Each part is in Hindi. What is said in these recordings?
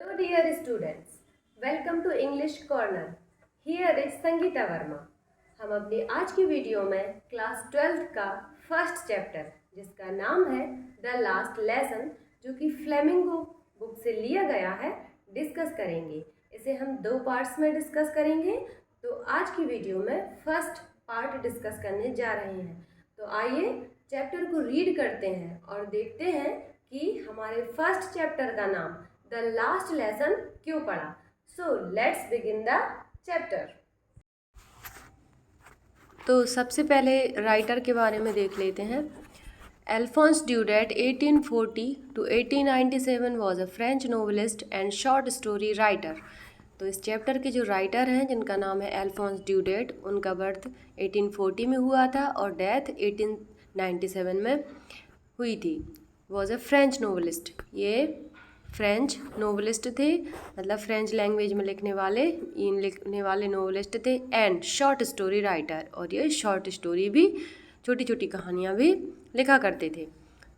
Hello dear students, welcome to English Corner. Here is Sangeeta Verma. हम अपनी आज की वीडियो में क्लास 12th का फर्स्ट चैप्टर जिसका नाम है द लास्ट लेसन, जो कि फ्लेमिंगो बुक से लिया गया है, डिस्कस करेंगे. इसे हम दो पार्ट्स में डिस्कस करेंगे. तो आज की वीडियो में फर्स्ट पार्ट डिस्कस करने जा रहे हैं. तो आइए चैप्टर को रीड करते हैं और देखते हैं कि हमारे फर्स्ट चैप्टर का नाम द लास्ट लेसन क्यों पढ़ा. So let's begin the chapter. तो सबसे पहले राइटर के बारे में देख लेते हैं. Alphonse Daudet 1840 to 1897 was a French novelist and short story writer. तो इस चैप्टर के जो राइटर हैं जिनका नाम है अल्फोंस ड्यूडेट, उनका बर्थ 1840 में हुआ था और डेथ 1897 में हुई थी. वॉज अ फ्रेंच नोवेलिस्ट, ये फ्रेंच नोवेलिस्ट थे, मतलब फ्रेंच लैंग्वेज में लिखने वाले नोवेलिस्ट थे. एंड शॉर्ट स्टोरी राइटर, और ये शॉर्ट स्टोरी भी, छोटी छोटी कहानियाँ भी लिखा करते थे.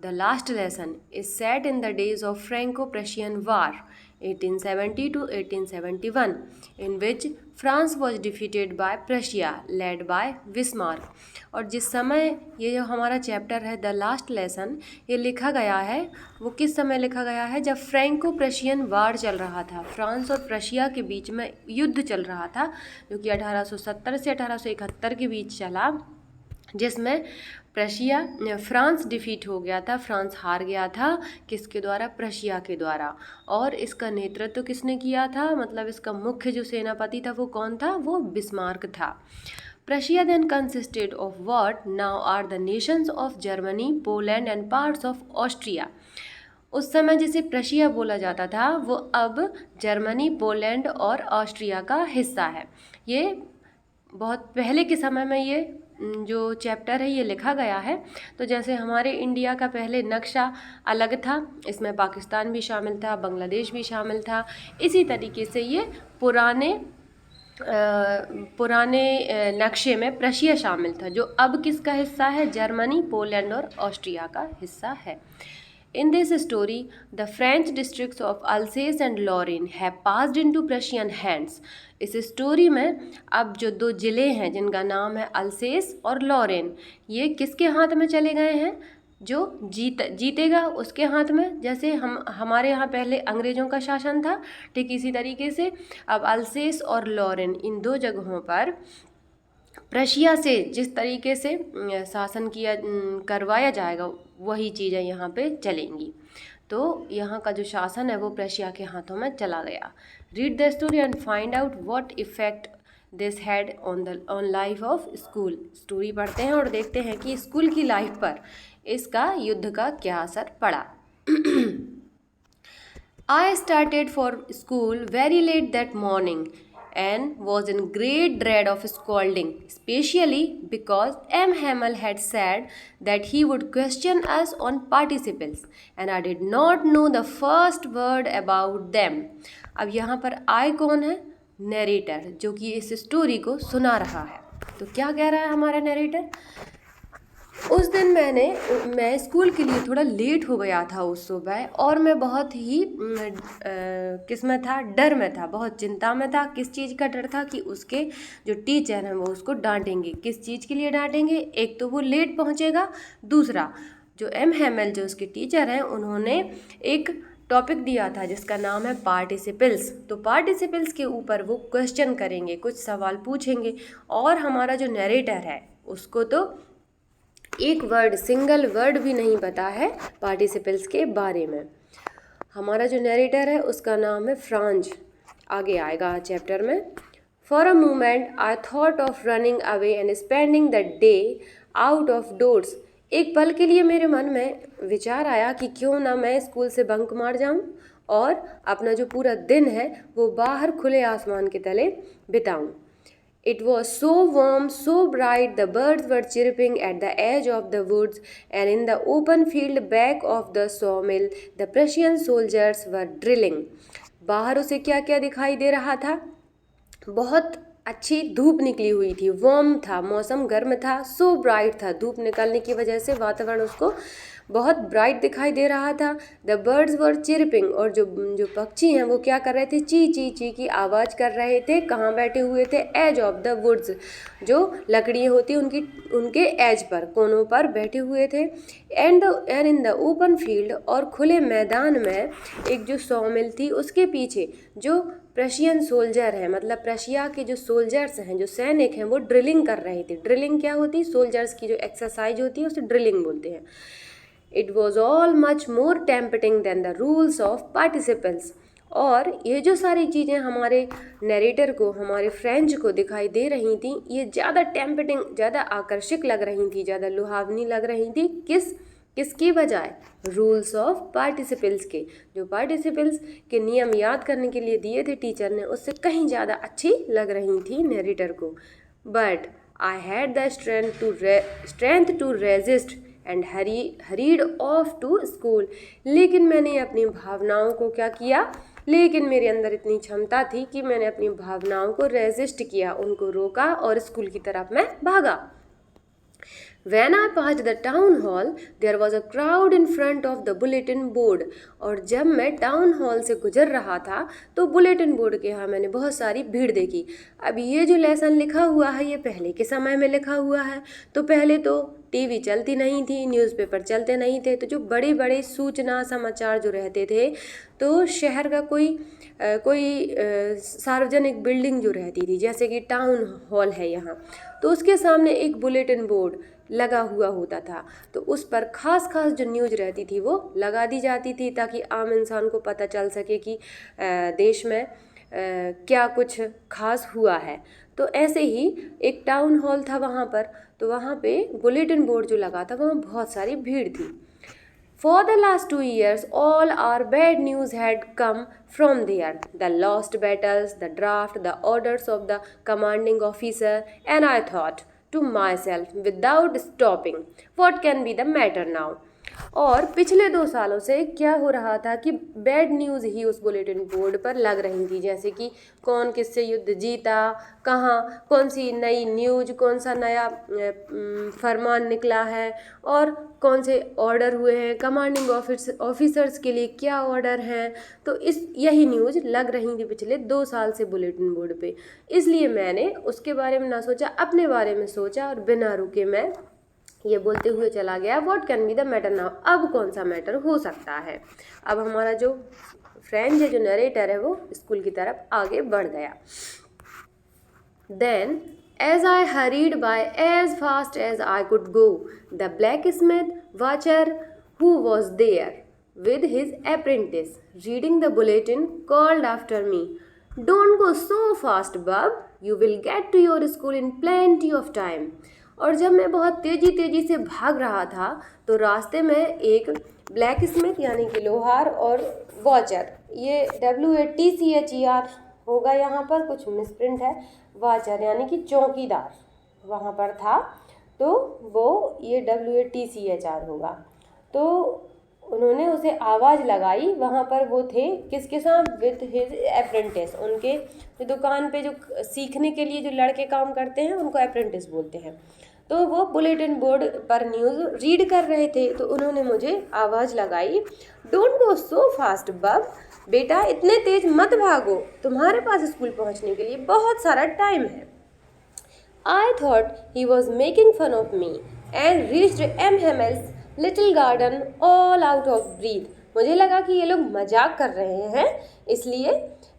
The last lesson is set in the days of Franco Prussian war 1870 to 1871, in which France was defeated by Prussia led by Bismarck. और जिस समय ये जो हमारा चैप्टर है द लास्ट लेसन, ये लिखा गया है, वो किस समय लिखा गया है? जब फ्रैंको प्रशियन वार चल रहा था, फ्रांस और प्रशिया के बीच में युद्ध चल रहा था, जो कि 1870 से 1871 के बीच चला, जिसमें फ्रांस डिफीट हो गया था, फ्रांस हार गया था. किसके द्वारा? प्रशिया के द्वारा. और इसका नेतृत्व किसने किया था? मतलब इसका मुख्य जो सेनापति था वो कौन था? वो बिस्मार्क था. Prussia then consisted of what now are the nations of Germany, Poland and parts of Austria. उस समय जिसे प्रशिया बोला जाता था वो अब जर्मनी, पोलैंड और ऑस्ट्रिया का हिस्सा है. ये बहुत पहले के समय में ये जो चैप्टर है ये लिखा गया है. तो जैसे हमारे इंडिया का पहले नक्शा अलग था, इसमें पाकिस्तान भी शामिल था, बांग्लादेश भी शामिल था, इसी तरीके से ये पुराने नक्शे में प्रशिया शामिल था, जो अब किसका हिस्सा है? जर्मनी, पोलैंड और ऑस्ट्रिया का हिस्सा है. In this story, the French districts of Alsace and Lorraine have passed into Prussian hands. इस स्टोरी में अब जो दो ज़िले हैं जिनका नाम है अल्सेस और लॉरेन, ये किसके हाथ में चले गए हैं? जो जीतेगा उसके हाथ में. जैसे हमारे यहाँ पहले अंग्रेज़ों का शासन था, ठीक इसी तरीके से अब अल्सेस और लॉरेन, इन दो जगहों पर प्रशिया से जिस तरीके से शासन करवाया जाएगा, वही चीज़ें यहाँ पे चलेंगी. तो यहाँ का जो शासन है वो प्रशिया के हाथों में चला गया. Read the story and find out what effect this had on life of school. Story पढ़ते हैं और देखते हैं कि स्कूल की लाइफ पर इसका युद्ध का क्या असर पड़ा. I started for school very late that morning and was in great dread of scolding, especially because M. Hamel had said that he would question us on participles and I did not know the first word about them. अब यहाँ पर I कौन है? नरेटर, जो कि इस स्टोरी को सुना रहा है. तो क्या कह रहा है हमारा नरेटर? उस दिन मैं स्कूल के लिए थोड़ा लेट हो गया था उस सुबह, और मैं बहुत ही किस में था? डर में था, बहुत चिंता में था. किस चीज़ का डर था? कि उसके जो टीचर हैं वो उसको डांटेंगे. किस चीज़ के लिए डांटेंगे? एक तो वो लेट पहुंचेगा, दूसरा जो एम हैमेल जो उसके टीचर हैं उन्होंने एक टॉपिक दिया था जिसका नाम है पार्टिसिपल्स. तो पार्टिसिपल्स के ऊपर वो क्वेश्चन करेंगे, कुछ सवाल पूछेंगे, और हमारा जो नरेटर है उसको तो एक वर्ड, सिंगल वर्ड भी नहीं पता है पार्टिसिपल्स के बारे में. हमारा जो नरेटर है उसका नाम है फ्रांज. आगे आएगा चैप्टर में. For a moment I thought of running away and spending the day out of doors. एक पल के लिए मेरे मन में विचार आया कि क्यों ना मैं स्कूल से बंक मार जाऊं और अपना जो पूरा दिन है वो बाहर खुले आसमान के तले बिताऊं. It was so warm, so bright, the birds were chirping at the edge of the woods, and in the open field back of the sawmill, the Prussian soldiers were drilling. बाहर उसे क्या क्या दिखाई दे रहा था? बहुत अच्छी धूप निकली हुई थी, वार्म था, मौसम गर्म था, सो ब्राइट था, धूप निकलने की वजह से वातावरण उसको बहुत ब्राइट दिखाई दे रहा था। द बर्ड्स वर चिरपिंग, और जो जो पक्षी हैं वो क्या कर रहे थे, ची ची ची की आवाज़ कर रहे थे। कहाँ बैठे हुए थे, एज ऑफ द वुड्स, जो लकड़ियाँ होती उनकी उनके एज पर, कोनों पर बैठे हुए थे। And in the open field, और खुले मैदान में एक जो सॉमिल थी उसके पीछे जो प्रशियन सोल्जर हैं, मतलब प्रशिया के जो सोल्जर्स हैं, जो सैनिक हैं, वो ड्रिलिंग कर रहे थे। ड्रिलिंग क्या होती है, सोल्जर्स की जो एक्सरसाइज होती है उसे ड्रिलिंग बोलते हैं। It was all much more tempting than the rules of participants, और ये जो सारी चीज़ें हमारे नरेटर को, हमारे फ्रेंच को दिखाई दे रही थी, ये ज़्यादा टेम्पटिंग, ज़्यादा आकर्षक लग रही थी, ज़्यादा लुभावनी लग रही थी। किसकी बजाय, रूल्स ऑफ पार्टिसिपेंट्स के, जो पार्टिसिपेंट्स के नियम याद करने के लिए दिए थे टीचर ने, उससे कहीं ज़्यादा अच्छी लग रही थी नरेटर को। But I had the strength to resist and hurried off to school, लेकिन मैंने अपनी भावनाओं को क्या किया, लेकिन मेरे अंदर इतनी क्षमता थी कि मैंने अपनी भावनाओं को रेजिस्ट किया, उनको रोका और स्कूल की तरफ मैं भागा। When I passed the town hall, there was a crowd in front of the bulletin board. और जब मैं टाउन हॉल से गुजर रहा था तो बुलेटिन बोर्ड के यहाँ मैंने बहुत सारी भीड़ देखी। अब ये जो लेसन लिखा हुआ है ये पहले के समय में लिखा हुआ है, तो पहले तो टीवी चलती नहीं थी, न्यूज़पेपर चलते नहीं थे, तो जो बड़े बड़े सूचना समाचार जो रहते थे, तो शहर का कोई सार्वजनिक बिल्डिंग जो रहती थी, जैसे कि टाउन हॉल है यहाँ, तो उसके सामने एक बुलेटिन बोर्ड लगा हुआ होता था। तो उस पर खास जो न्यूज़ रहती थी वो लगा दी जाती थी, ताकि आम इंसान को पता चल सके कि देश में क्या कुछ खास हुआ है। तो ऐसे ही एक टाउन हॉल था वहाँ पर, तो वहाँ पे बुलेटिन बोर्ड जो लगा था वहाँ बहुत सारी भीड़ थी। For the last 2 years, all our bad news had come from there. The lost battles, the draft, the orders of the commanding officer, and I thought to myself without stopping, what can be the matter now? और पिछले 2 सालों से क्या हो रहा था कि बैड न्यूज़ ही उस बुलेटिन बोर्ड पर लग रही थी, जैसे कि कौन किससे युद्ध जीता, कहाँ कौन सी नई न्यूज, कौन सा नया फरमान निकला है, और कौन से ऑर्डर हुए हैं, कमांडिंग ऑफिसर्स के लिए क्या ऑर्डर हैं। तो यही न्यूज़ लग रही थी पिछले 2 साल से बुलेटिन बोर्ड पे। इसलिए मैंने उसके बारे में ना सोचा, अपने बारे में सोचा, और बिना रुके मैं ये बोलते हुए चला गया, what can be the matter now, अब कौन सा मैटर हो सकता है। अब हमारा जो फ्रेंड है, जो नरेटर है, वो स्कूल की तरफ आगे बढ़ गया। Then as I hurried by as fast as I could go, the blacksmith watcher who was there with his apprentice reading the bulletin called after me, don't go so fast bub, you will get to your school in plenty of time. और जब मैं बहुत तेज़ी से भाग रहा था तो रास्ते में एक ब्लैक स्मिथ यानी कि लोहार और वॉचर, ये WATCHER होगा, यहाँ पर कुछ मिसप्रिंट है, वॉचर यानी कि चौकीदार वहाँ पर था, तो वो ये WATCHR होगा। तो उन्होंने उसे आवाज़ लगाई, वहाँ पर वो थे किसके साथ, विथ हिज अप्रेंटिस, उनके जो दुकान पे जो सीखने के लिए जो लड़के काम करते हैं उनको अप्रेंटिस बोलते हैं। तो वो बुलेटिन बोर्ड पर न्यूज़ रीड कर रहे थे, तो उन्होंने मुझे आवाज़ लगाई, डोंट गो सो फास्ट बब, बेटा इतने तेज मत भागो, तुम्हारे पास स्कूल पहुंचने के लिए बहुत सारा टाइम है। I thought he was making fun of me and reached M. Hammel's little garden all out of breath. मुझे लगा कि ये लोग मजाक कर रहे हैं, इसलिए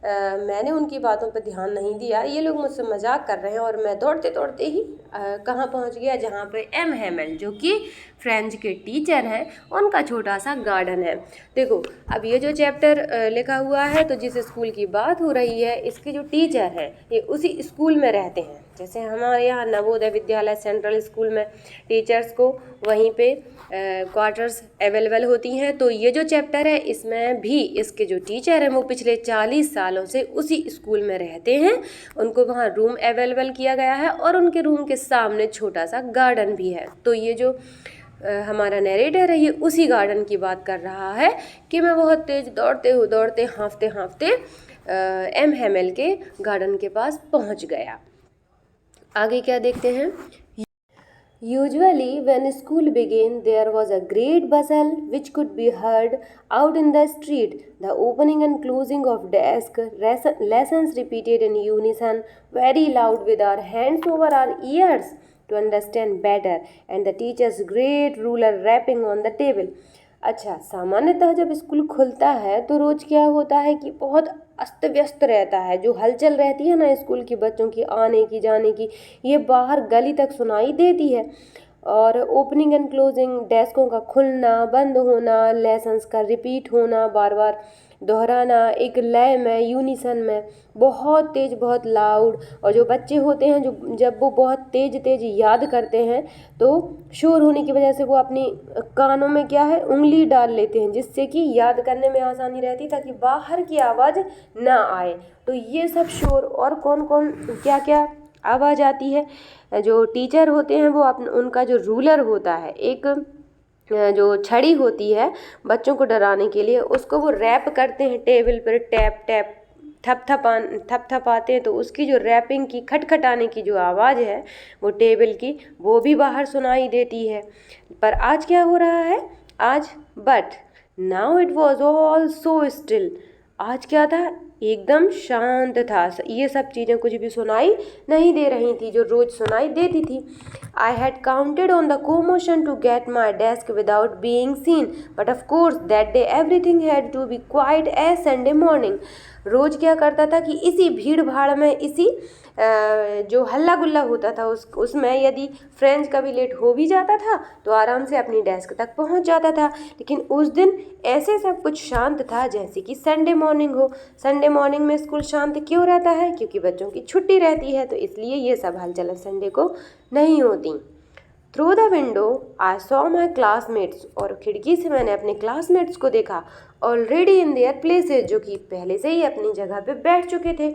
मैंने उनकी बातों पर ध्यान नहीं दिया, ये लोग मुझसे मजाक कर रहे हैं, और मैं दौड़ते दौड़ते ही कहाँ पहुँच गया, जहाँ पे M. Hammel जो कि फ्रेंच के टीचर हैं, उनका छोटा सा गार्डन है। देखो अब ये जो चैप्टर लिखा हुआ है, तो जिस स्कूल की बात हो रही है, इसके जो टीचर हैं ये उसी स्कूल में रहते हैं। जैसे हमारे यहाँ नवोदय विद्यालय सेंट्रल स्कूल में टीचर्स को वहीं पे क्वार्टर्स अवेलेबल होती हैं, तो ये जो चैप्टर है इसमें भी इसके जो टीचर हैं वो पिछले 40 सालों से उसी स्कूल में रहते हैं, उनको वहाँ रूम अवेलेबल किया गया है, और उनके रूम के सामने छोटा सा गार्डन भी है। तो ये जो हमारा नरेटर है ये उसी गार्डन की बात कर रहा है कि मैं बहुत तेज़ दौड़ते हाँफते M. Hammel के गार्डन के पास पहुँच गया। आगे क्या देखते हैं, Usually, when school began, there was a great bustle which could be heard out in the street. The opening and closing of desks, lessons repeated in unison, very loud with our hands over our ears to understand better, and the teacher's great ruler rapping on the table. अच्छा, सामान्यतः जब स्कूल खुलता है तो रोज़ क्या होता है कि बहुत अस्त व्यस्त रहता है। जो हलचल रहती है ना स्कूल की बच्चों की आने की जाने की, ये बाहर गली तक सुनाई देती है। और ओपनिंग एंड क्लोजिंग, डेस्कों का खुलना बंद होना, लेसन्स का रिपीट होना, बार बार दोहराना एक लय में, यूनिसन में, बहुत तेज़ बहुत लाउड। और जो बच्चे होते हैं जो जब वो बहुत तेज़ तेज़ याद करते हैं तो शोर होने की वजह से वो अपनी कानों में क्या है उंगली डाल लेते हैं, जिससे कि याद करने में आसानी रहती ताकि बाहर की आवाज़ ना आए। तो ये सब शोर और कौन कौन क्या क्या आवाज़ आती है। जो टीचर होते हैं वो उनका जो रूलर होता है, एक जो छड़ी होती है बच्चों को डराने के लिए, उसको वो रैप करते हैं टेबल पर, टैप टैप थपथपाते हैं। तो उसकी जो रैपिंग की खटखटाने की जो आवाज़ है वो टेबल की, वो भी बाहर सुनाई देती है। पर आज क्या हो रहा है, आज but now it was all so still. आज क्या था, एकदम शांत था। ये सब चीज़ें कुछ भी सुनाई नहीं दे रही थी जो रोज़ सुनाई देती थी। I had counted on the commotion to get my desk without being seen, but of course that day everything had to be quiet as Sunday morning। रोज़ क्या करता था कि इसी भीड़ भाड़ में, इसी जो हल्ला गुल्ला होता था उसमें यदि फ्रेंड्स कभी लेट हो भी जाता था तो आराम से अपनी डेस्क तक पहुंच जाता था। लेकिन उस दिन ऐसे सब कुछ शांत था जैसे कि संडे मॉर्निंग हो। संडे मॉर्निंग में स्कूल शांत क्यों रहता है, क्योंकि बच्चों की छुट्टी रहती है, तो इसलिए ये सब हलचल संडे को नहीं होती। Through the window I saw my classmates, और खिड़की से मैंने अपने क्लासमेट्स को देखा, ऑलरेडी इन देयर प्लेसेज, जो कि पहले से ही अपनी जगह पे बैठ चुके थे।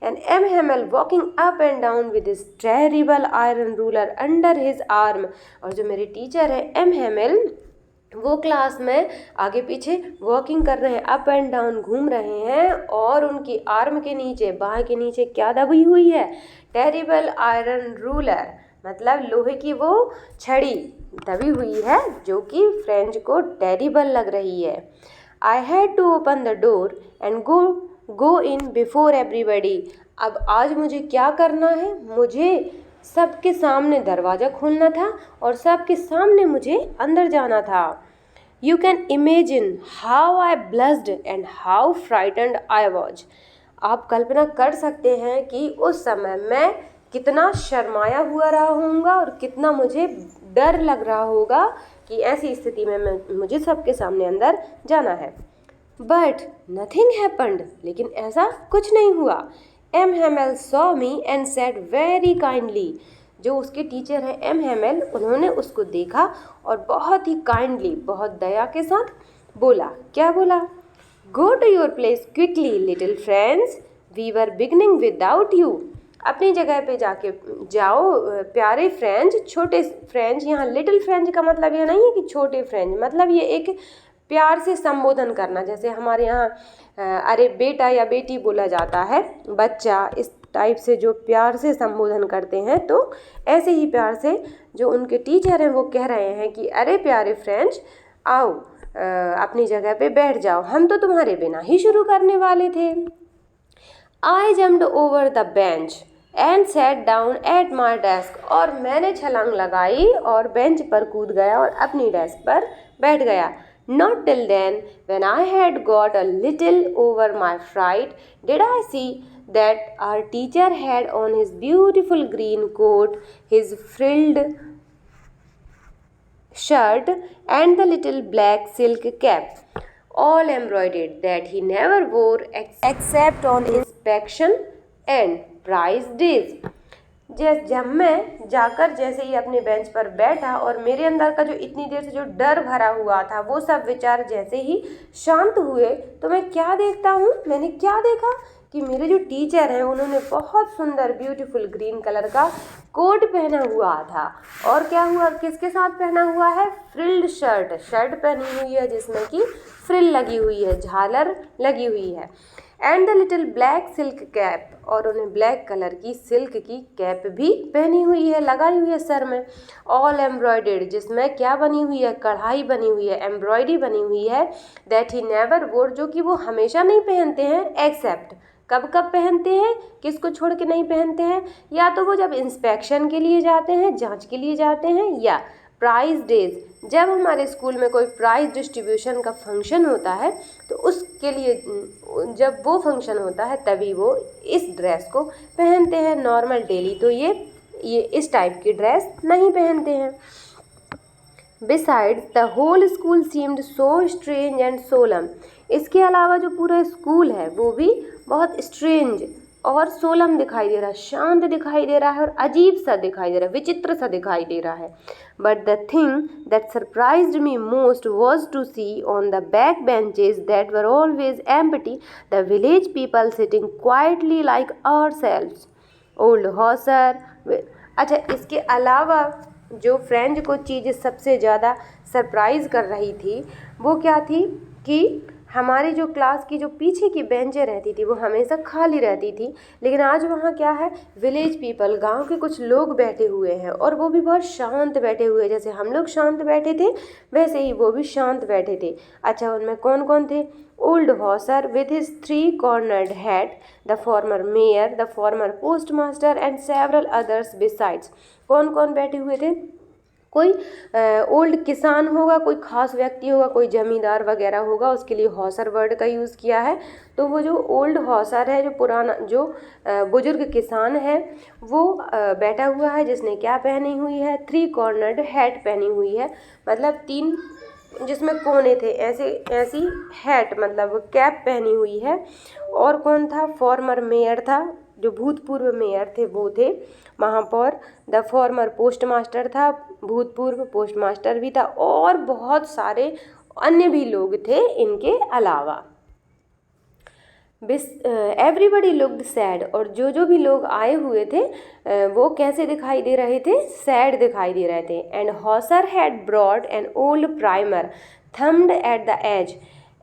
And M Hamel walking up and down with his terrible iron ruler under his arm, और जो मेरे टीचर हैं एम हेमल, वो क्लास में आगे पीछे वॉकिंग कर रहे हैं, अप एंड डाउन घूम रहे हैं, और उनकी आर्म के नीचे, बाह के नीचे क्या दबी हुई है, टेरिबल आयरन रूलर, मतलब लोहे की वो छड़ी दबी हुई है जो कि फ्रेंच को टेरिबल लग रही है। I had to open the door and go in before everybody. अब आज मुझे क्या करना है, मुझे सबके सामने दरवाज़ा खोलना था और सबके सामने मुझे अंदर जाना था। You can imagine how I blessed and how frightened I was. आप कल्पना कर सकते हैं कि उस समय मैं कितना शर्माया हुआ रहा होऊंगा और कितना मुझे डर लग रहा होगा कि ऐसी स्थिति में मुझे सबके सामने अंदर जाना है। बट नथिंग हैपेंड, लेकिन ऐसा कुछ नहीं हुआ। M Hamel saw me and said very kindly, जो उसके टीचर हैं एम हेमल, उन्होंने उसको देखा और बहुत ही काइंडली, बहुत दया के साथ बोला। क्या बोला, go to your place quickly little friends, we were beginning without you. अपनी जगह पे जाके जाओ प्यारे फ्रेंच, छोटे फ्रेंच। यहाँ लिटिल फ्रेंच का मतलब ये नहीं है कि छोटे फ्रेंच, मतलब ये एक प्यार से संबोधन करना। जैसे हमारे यहाँ अरे बेटा या बेटी बोला जाता है, बच्चा, इस टाइप से जो प्यार से संबोधन करते हैं, तो ऐसे ही प्यार से जो उनके टीचर हैं वो कह रहे हैं कि अरे प्यारे फ्रेंच, आओ अपनी जगह पे बैठ जाओ, हम तो तुम्हारे बिना ही शुरू करने वाले थे। आई jumped over the bench and sat down at my desk, और मैंने छलांग लगाई और बेंच पर कूद गया और अपनी डेस्क पर बैठ गया। Not till then, when I had got a little over my fright, did I see that our teacher had on his beautiful green coat, his frilled shirt, and the little black silk cap, all embroidered, that he never wore except on inspection and prize days। जब मैं जाकर जैसे ही अपने बेंच पर बैठा और मेरे अंदर का जो इतनी देर से जो डर भरा हुआ था वो सब विचार जैसे ही शांत हुए, तो मैं क्या देखता हूँ, मैंने क्या देखा कि मेरे जो टीचर हैं उन्होंने बहुत सुंदर ब्यूटीफुल ग्रीन कलर का कोट पहना हुआ था। और क्या हुआ, किसके साथ पहना हुआ है, फ्रिल्ड शर्ट, शर्ट पहनी हुई है जिसमें कि फ्रिल लगी हुई है, झालर लगी हुई है। And the little black silk cap, और उन्हें ब्लैक कलर की सिल्क की कैप भी पहनी हुई है, लगाई हुई है सर में। ऑल एम्ब्रॉयडेड, जिसमें क्या बनी हुई है, कढ़ाई बनी हुई है, एम्ब्रॉयडरी बनी हुई है। दैट ही नेवर वोर, जो कि वो हमेशा नहीं पहनते हैं। एक्सेप्ट, कब कब पहनते हैं, किसको छोड़ के नहीं पहनते हैं, या तो वो जब इंस्पेक्शन के लिए जाते हैं, जांच के लिए जाते हैं, या प्राइज डेज, जब हमारे स्कूल में कोई प्राइज डिस्ट्रीब्यूशन का फंक्शन होता है तो उसके लिए, जब वो फंक्शन होता है तभी वो इस ड्रेस को पहनते हैं। नॉर्मल डेली तो ये इस टाइप की ड्रेस नहीं पहनते हैं। Besides, the whole school seemed so strange and solemn. इसके अलावा जो पूरा स्कूल है वो भी बहुत स्ट्रेंज और सोलम दिखाई दे रहा है, शांत दिखाई दे रहा है और अजीब सा दिखाई दे रहा है, विचित्र सा दिखाई दे रहा है। But the thing that surprised me most was to see on the back benches that were always empty the village people sitting quietly like ourselves. Old Hauser. अच्छा, इसके अलावा जो फ्रेंड को चीज़ सबसे ज़्यादा सरप्राइज़ कर रही थी वो क्या थी कि हमारी जो क्लास की जो पीछे की बेंचें रहती थी वो हमेशा खाली रहती थी, लेकिन आज वहाँ क्या है, विलेज पीपल, गांव के कुछ लोग बैठे हुए हैं और वो भी बहुत शांत बैठे हुए, जैसे हम लोग शांत बैठे थे वैसे ही वो भी शांत बैठे थे। अच्छा, उनमें कौन कौन थे? Old Hauser with his 3 cornered hat, the former mayor, the former post master and several others besides. कौन कौन बैठे हुए थे? कोई ओल्ड किसान होगा, कोई खास व्यक्ति होगा, कोई जमींदार वगैरह होगा, उसके लिए हॉसर वर्ड का यूज़ किया है। तो वो जो ओल्ड हॉसर है, जो पुराना, जो बुजुर्ग किसान है, वो बैठा हुआ है, जिसने क्या पहनी हुई है? 3 कॉर्नर्ड हैट पहनी हुई है, मतलब 3 जिसमें कोने थे, ऐसी हैट मतलब कैप पहनी हुई है। और कौन था? फॉर्मर मेयर था, जो भूतपूर्व मेयर थे वो थे, महापौर। द फॉर्मर पोस्ट मास्टर था, भूतपूर्व पोस्ट मास्टर भी था, और बहुत सारे अन्य भी लोग थे इनके अलावा। एवरीबडी लुक्ड सैड, और जो भी लोग आए हुए थे वो कैसे दिखाई दे रहे थे? सैड दिखाई दे रहे थे। And Hauser had brought an old primer thumbed at the edge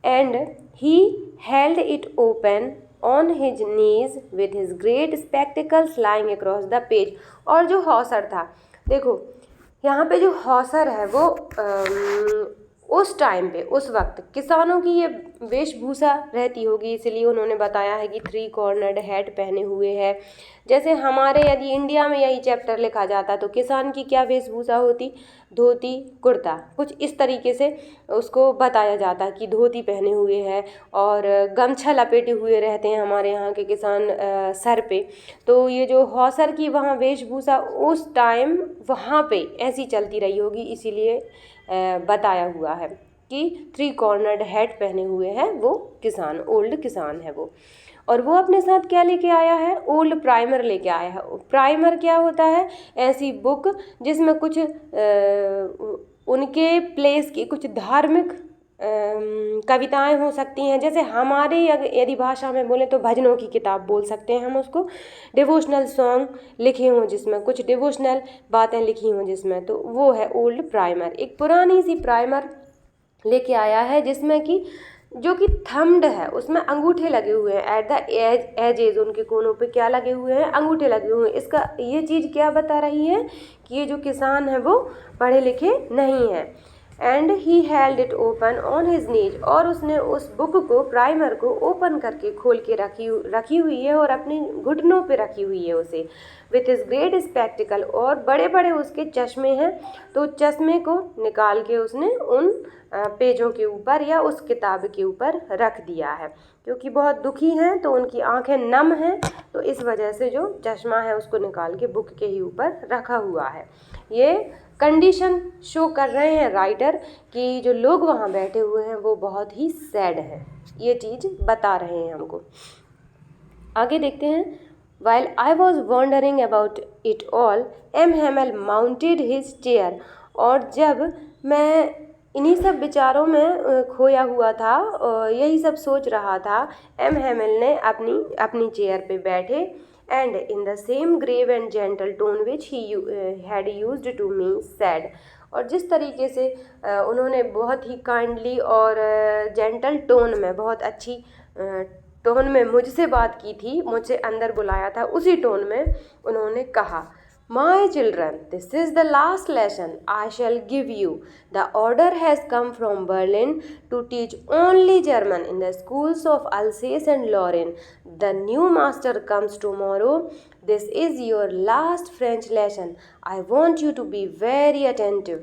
and he held it open on his knees with his great spectacles lying across the page. और जो हॉसर था, देखो यहाँ पे जो हॉसर है वो उस टाइम पे, उस वक्त किसानों की ये वेशभूषा रहती होगी, इसलिए उन्होंने बताया है कि 3 कॉर्नर्ड हैट पहने हुए है। जैसे हमारे यदि इंडिया में यही चैप्टर लिखा जाता तो किसान की क्या वेशभूषा होती? धोती कुर्ता, कुछ इस तरीके से उसको बताया जाता कि धोती पहने हुए है और गमछा लपेटे हुए रहते हैं हमारे यहाँ के किसान सर पे। तो ये जो हौसर की वहाँ वेशभूषा उस टाइम वहाँ पे ऐसी चलती रही होगी, इसीलिए बताया हुआ है कि 3 कॉर्नर्ड हैट पहने हुए हैं वो किसान, ओल्ड किसान है वो। और वो अपने साथ क्या लेके आया है? ओल्ड प्राइमर लेके आया है। प्राइमर क्या होता है? ऐसी बुक जिसमें कुछ उनके प्लेस की कुछ धार्मिक कविताएं हो सकती हैं, जैसे हमारे यदि भाषा में बोले तो भजनों की किताब बोल सकते हैं हम उसको। डिवोशनल सॉन्ग लिखे हों जिसमें कुछ डिवोशनल बातें लिखी हों जिसमें, तो वो है ओल्ड प्राइमर। एक पुरानी सी प्राइमर लेके आया है जिसमें कि जो कि थम्ड है, उसमें अंगूठे लगे हुए हैं। एट द एजेज, उनके कोनों पे क्या लगे हुए हैं? अंगूठे लगे हुए हैं। इसका ये चीज़ क्या बता रही है कि ये जो किसान है वो पढ़े लिखे नहीं है। And he held it open on his नीज, और उसने उस बुक को, प्राइमर को ओपन करके खोल के रखी हुई है और अपने घुटनों पे रखी हुई है उसे। विथ हिज ग्रेट स्पेक्टिकल, और बड़े बड़े उसके चश्मे हैं, तो चश्मे को निकाल के उसने उन पेजों के ऊपर या उस किताब के ऊपर रख दिया है। क्योंकि बहुत दुखी हैं तो उनकी आंखें नम हैं, तो इस वजह से जो चश्मा है उसको निकाल के बुक के ही ऊपर रखा हुआ है। ये कंडीशन शो कर रहे हैं राइटर कि जो लोग वहाँ बैठे हुए हैं वो बहुत ही सैड हैं, ये चीज़ बता रहे हैं हमको। आगे देखते हैं। While I was wondering about it all, M. Hamel mounted his chair, और जब मैं इन्हीं सब विचारों में खोया हुआ था, यही सब सोच रहा था, एम हेमिल ने अपनी चेयर पे बैठे, and in the same grave and gentle tone which he had used to me said, और जिस तरीके से उन्होंने बहुत ही काइंडली और जेंटल टोन में, बहुत अच्छी टोन में मुझसे बात की थी, मुझे अंदर बुलाया था, उसी टोन में उन्होंने कहा, My children, this is the last lesson I shall give you. The order has come from Berlin to teach only German in the schools of Alsace and Lorraine. The new master comes tomorrow. This is your last French lesson. I want you to be very attentive.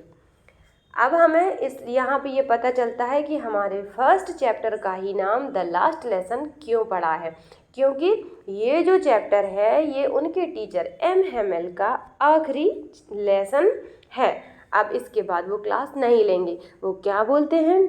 अब हमें इस यहाँ पे ये पता चलता है कि हमारे फर्स्ट चैप्टर का ही नाम द लास्ट लेसन क्यों पड़ा है, क्योंकि ये जो चैप्टर है ये उनके टीचर एम हेमेल का आखिरी लेसन है। अब इसके बाद वो क्लास नहीं लेंगे। वो क्या बोलते हैं,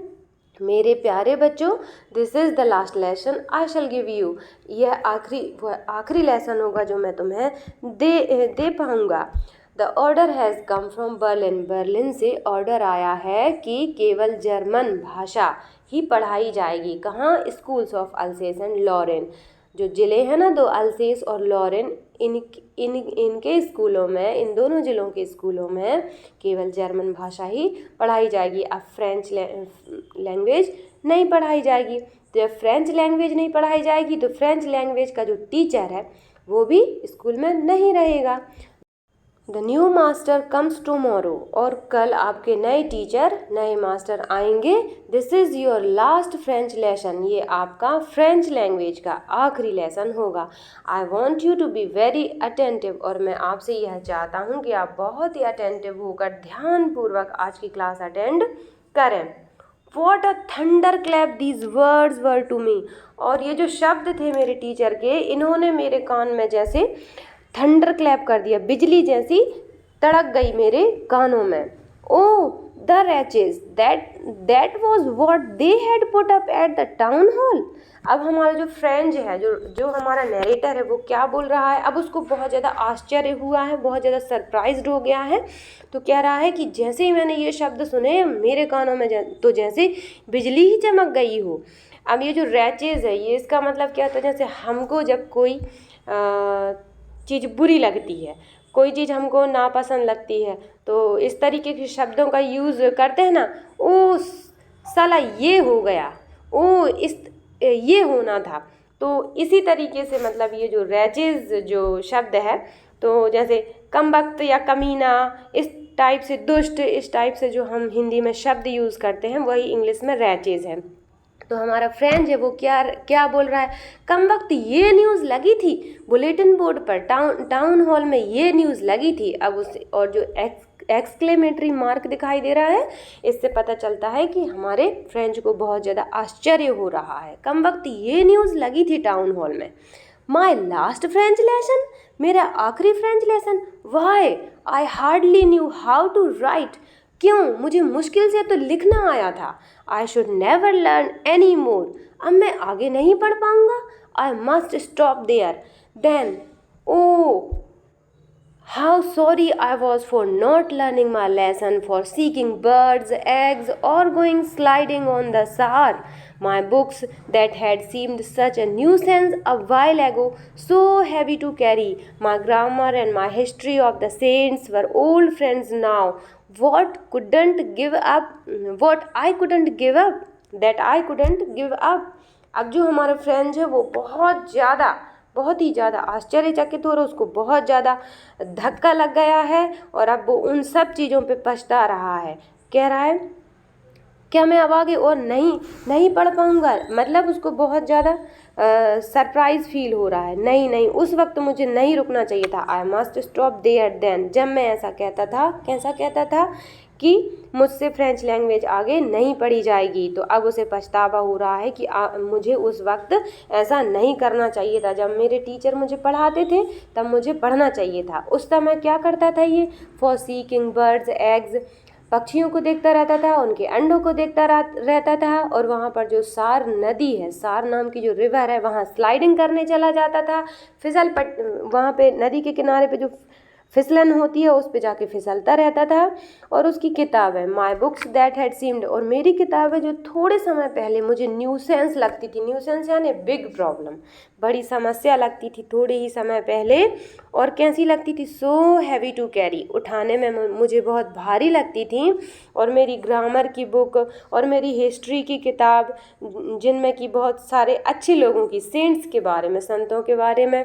मेरे प्यारे बच्चों, this is the last lesson I shell give you. यह आखिरी लेसन होगा जो मैं तुम्हें दे पाऊँगा। The order has come from Berlin. Berlin से ऑर्डर आया है कि केवल जर्मन भाषा ही पढ़ाई जाएगी। कहाँ? Schools of Alsace and Lorraine. जो ज़िले हैं ना दो, अल्सेस और लॉरेन, इनके स्कूलों में, इन दोनों ज़िलों के स्कूलों में केवल जर्मन भाषा ही पढ़ाई जाएगी। अब फ्रेंच लैंग्वेज नहीं पढ़ाई जाएगी। तो जब फ्रेंच लैंग्वेज नहीं पढ़ाई जाएगी तो फ्रेंच लैंग्वेज का जो टीचर है वो भी स्कूल में नहीं रहेगा। The new master comes tomorrow. और कल आपके नए टीचर, नए मास्टर आएंगे। This is your last French lesson. ये आपका फ्रेंच लैंग्वेज का आखिरी लेसन होगा। I want you to be very attentive. और मैं आपसे यह चाहता हूँ कि आप बहुत ही अटेंटिव होकर ध्यानपूर्वक आज की क्लास अटेंड करें। What a thunderclap these words were to me। और ये जो शब्द थे मेरे टीचर के, इन्होंने मेरे कान में जैसे थंडर क्लैप कर दिया, बिजली जैसी तड़क गई मेरे कानों में। Oh the wretches, that was what they had put up at the town hall. अब हमारा जो फ्रेंड है, जो हमारा नरेटर है, वो क्या बोल रहा है, अब उसको बहुत ज़्यादा आश्चर्य हुआ है, बहुत ज़्यादा सरप्राइज्ड हो गया है। तो कह रहा है कि जैसे ही मैंने ये शब्द सुने मेरे कानों में तो जैसे बिजली ही चमक गई हो। अब ये जो रैचेस है, ये इसका मतलब क्या होता है, जैसे हमको जब कोई चीज़ बुरी लगती है, कोई चीज़ हमको नापसंद लगती है, तो इस तरीके के शब्दों का यूज़ करते हैं ना। ओ साला ये हो गया, ओ ये होना था। तो इसी तरीके से मतलब ये जो रैचेस जो शब्द है, तो जैसे कमबख्त या कमीना, इस टाइप से दुष्ट, इस टाइप से जो हम हिंदी में शब्द यूज़ करते हैं वही इंग्लिश में रैचेस है। तो हमारा फ्रेंड है वो क्या बोल रहा है, कम वक्त ये न्यूज़ लगी थी बुलेटिन बोर्ड पर, टाउन हॉल में ये न्यूज़ लगी थी। अब उस और जो एक्सक्लेमेटरी मार्क दिखाई दे रहा है, इससे पता चलता है कि हमारे फ्रेंड को बहुत ज़्यादा आश्चर्य हो रहा है। कम वक्त ये न्यूज़ लगी थी टाउन हॉल में। माई लास्ट फ्रेंच लेसन, मेरा आखिरी French lesson. Why I hardly knew how to write, क्यों, मुझे मुश्किल से तो लिखना आया था। I should never learn any more, अब मैं आगे नहीं पढ़ पाऊँगा। I must stop there then. Oh how sorry I was for not learning my lesson, for seeking birds' eggs और going sliding on the Saar. My books that had seemed such a nuisance a while ago, so heavy to carry. My grammar and my history of the saints were old friends now. What I couldn't give up, that I couldn't give up. अब जो हमारे फ्रेंड्स है वो बहुत ही ज़्यादा आश्चर्यचकित हो रहा है, उसको बहुत ज़्यादा धक्का लग गया है और अब वो उन सब चीज़ों पे पछता रहा है। कह रहा है क्या मैं अब आगे और नहीं पढ़ पाऊँगा, मतलब उसको बहुत ज़्यादा सरप्राइज़ फील हो रहा है। नहीं, उस वक्त मुझे नहीं रुकना चाहिए था। I must stop there then, जब मैं ऐसा कहता था कि मुझसे फ्रेंच लैंग्वेज आगे नहीं पढ़ी जाएगी। तो अब उसे पछतावा हो रहा है कि मुझे उस वक्त ऐसा नहीं करना चाहिए था। जब मेरे टीचर मुझे पढ़ाते थे तब मुझे पढ़ना चाहिए था। उस समय क्या करता था ये, फॉर सीकिंग बर्ड्स एग्स, पक्षियों को देखता रहता था, उनके अंडों को देखता रहता था। और वहाँ पर जो सार नदी है, सार नाम की जो रिवर है, वहाँ स्लाइडिंग करने चला जाता था। वहाँ पे नदी के किनारे पे जो फिसलन होती है उस पे जाके फिसलता रहता था। और उसकी किताब है my books that had seemed, और मेरी किताब है जो थोड़े समय पहले मुझे न्यूसेंस लगती थी, न्यूसेंस यानी बिग प्रॉब्लम, बड़ी समस्या लगती थी थोड़े ही समय पहले, और कैसी लगती थी, सो हैवी टू कैरी, उठाने में मुझे बहुत भारी लगती थी। और मेरी ग्रामर की बुक और मेरी हिस्ट्री की किताब जिनमें कि बहुत सारे अच्छे लोगों की, सेंट्स के बारे में, संतों के बारे में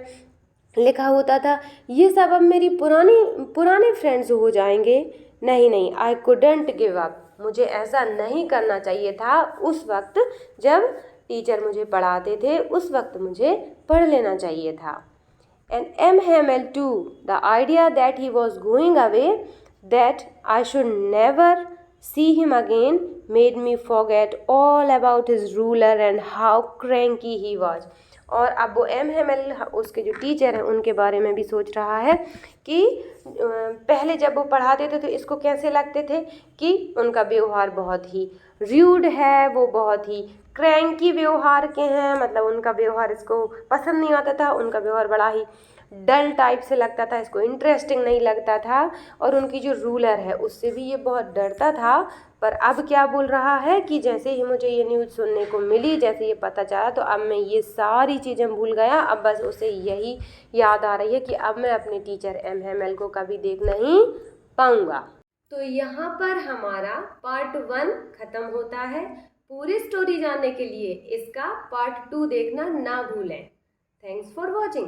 लिखा होता था, ये सब अब मेरी पुराने फ्रेंड्स हो जाएंगे। नहीं, आई कुडंट गिव अप, मुझे ऐसा नहीं करना चाहिए था। उस वक्त जब टीचर मुझे पढ़ाते थे उस वक्त मुझे पढ़ लेना चाहिए था। And M. Hamel too, the idea that he was going away, that I should never see him again, made me forget all about his ruler and how cranky he was. और अब वो एम हेमल उसके जो टीचर हैं उनके बारे में भी सोच रहा है कि पहले जब वो पढ़ाते थे तो इसको कैसे लगते थे कि उनका व्यवहार बहुत ही र्यूड है, वो बहुत ही क्रैंकी व्यवहार के हैं, मतलब उनका व्यवहार इसको पसंद नहीं आता था, उनका व्यवहार बड़ा ही डल टाइप से लगता था, इसको इंटरेस्टिंग नहीं लगता था, और उनकी जो रूलर है उससे भी ये बहुत डरता था। पर अब क्या बोल रहा है कि जैसे ही मुझे ये न्यूज़ सुनने को मिली, जैसे ये पता चला, तो अब मैं ये सारी चीज़ें भूल गया। अब बस उसे यही याद आ रही है कि अब मैं अपने टीचर एम हेमल को कभी देख नहीं पाऊँगा। तो यहाँ पर हमारा पार्ट 1 ख़त्म होता है। पूरी स्टोरी जानने के लिए इसका पार्ट 2 देखना ना भूलें। Thanks for watching.